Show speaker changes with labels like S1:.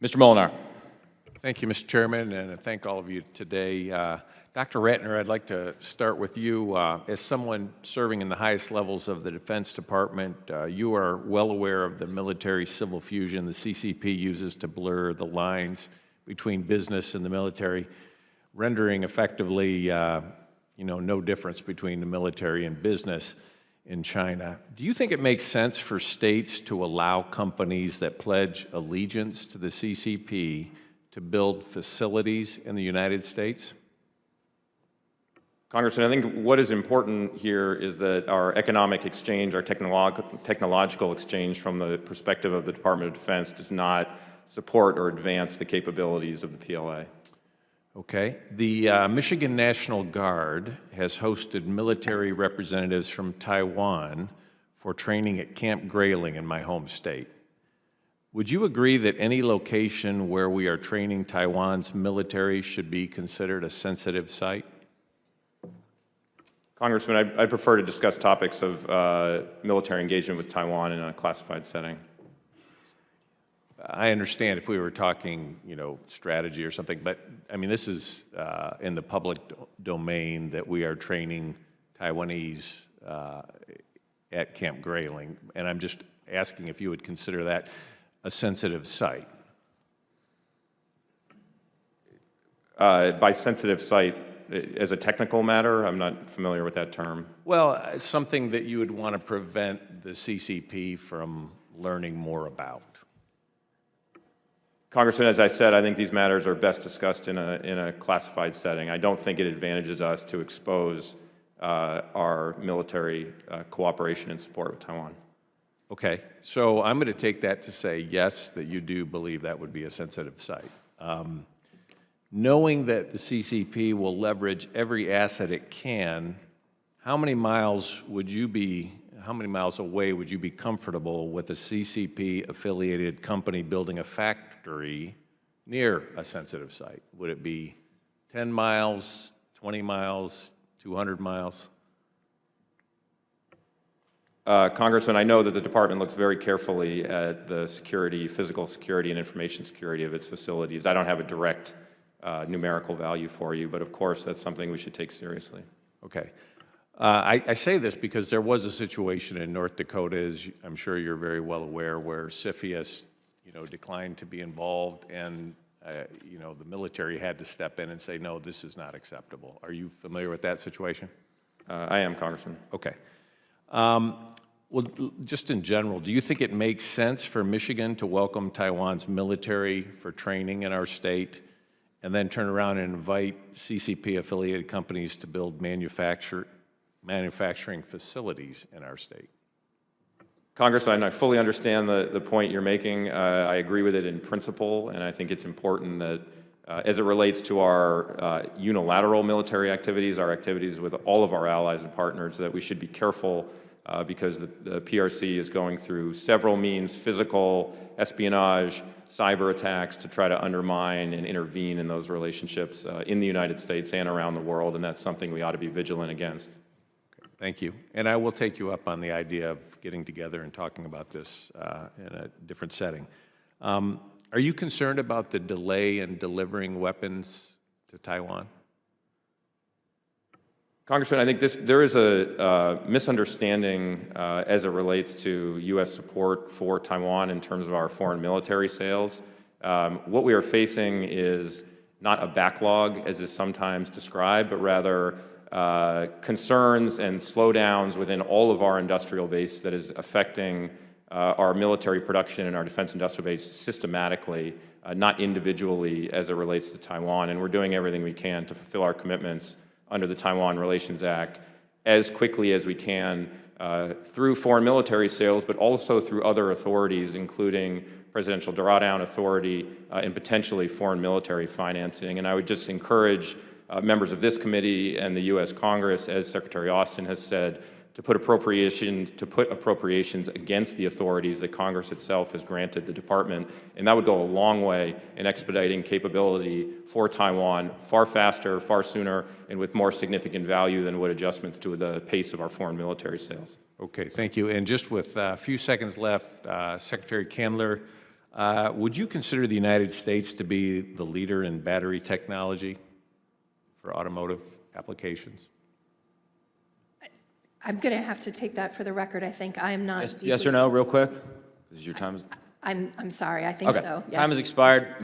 S1: Mr. Molenaar.
S2: Thank you, Mr. Chairman, and I thank all of you today. Dr. Ratner, I'd like to start with you. As someone serving in the highest levels of the Defense Department, you are well aware of the military-civil fusion the CCP uses to blur the lines between business and the military, rendering effectively no difference between the military and business in China. Do you think it makes sense for states to allow companies that pledge allegiance to the CCP to build facilities in the United States?
S1: Congressman, I think what is important here is that our economic exchange, our technological exchange from the perspective of the Department of Defense does not support or advance the capabilities of the PLA.
S2: Okay. The Michigan National Guard has hosted military representatives from Taiwan for training at Camp Grayling in my home state. Would you agree that any location where we are training Taiwan's military should be considered a sensitive site?
S1: Congressman, I prefer to discuss topics of military engagement with Taiwan in a classified setting.
S2: I understand if we were talking, strategy or something, but I mean, this is in the public domain that we are training Taiwanese at Camp Grayling, and I'm just asking if you would consider that a sensitive site.
S1: By sensitive site, as a technical matter, I'm not familiar with that term.
S2: Well, something that you would want to prevent the CCP from learning more about.
S1: Congressman, as I said, I think these matters are best discussed in a classified setting. I don't think it advantages us to expose our military cooperation and support with Taiwan.
S2: Okay, so I'm going to take that to say yes, that you do believe that would be a sensitive site. Knowing that the CCP will leverage every asset it can, how many miles away would you be comfortable with a CCP-affiliated company building a factory near a sensitive site? Would it be 10 miles, 20 miles, 200 miles?
S1: Congressman, I know that the department looks very carefully at the security, physical security and information security of its facilities. I don't have a direct numerical value for you, but of course that's something we should take seriously.
S2: Okay. I say this because there was a situation in North Dakota, as I'm sure you're very well aware, where CFIUS, declined to be involved, and the military had to step in and say, no, this is not acceptable. Are you familiar with that situation?
S1: I am, Congressman.
S2: Okay. Well, just in general, do you think it makes sense for Michigan to welcome Taiwan's military for training in our state, and then turn around and invite CCP-affiliated companies to build manufacturing facilities in our state?
S1: Congressman, I fully understand the point you're making. I agree with it in principle, and I think it's important that as it relates to our unilateral military activities, our activities with all of our allies and partners, that we should be careful because the PRC is going through several means, physical, espionage, cyber attacks, to try to undermine and intervene in those relationships in the United States and around the world, and that's something we ought to be vigilant against.
S2: Thank you. And I will take you up on the idea of getting together and talking about this in a different setting. Are you concerned about the delay in delivering weapons to Taiwan?
S1: Congressman, I think there is a misunderstanding as it relates to U.S. support for Taiwan in terms of our foreign military sales. What we are facing is not a backlog, as is sometimes described, but rather concerns and slowdowns within all of our industrial base that is affecting our military production and our defense industrial base systematically, not individually as it relates to Taiwan. And we're doing everything we can to fulfill our commitments under the Taiwan Relations Act as quickly as we can through foreign military sales, but also through other authorities, including Presidential Drawdown Authority and potentially foreign military financing. And I would just encourage members of this committee and the U.S. Congress, as Secretary Austin has said, to put appropriations against the authorities that Congress itself has granted the department, and that would go a long way in expediting capability for Taiwan far faster, far sooner, and with more significant value than would adjustments to the pace of our foreign military sales.
S2: Okay, thank you. And just with a few seconds left, Secretary Candler, Would you consider the United States to be the leader in battery technology for automotive applications?
S3: I'm going to have to take that for the record. I think I am not
S4: Yes,
S3: deeply.
S4: yes or no, real quick? Because your time is.
S3: I'm sorry. I think
S4: Okay.
S3: so. Yes.
S4: Time has expired.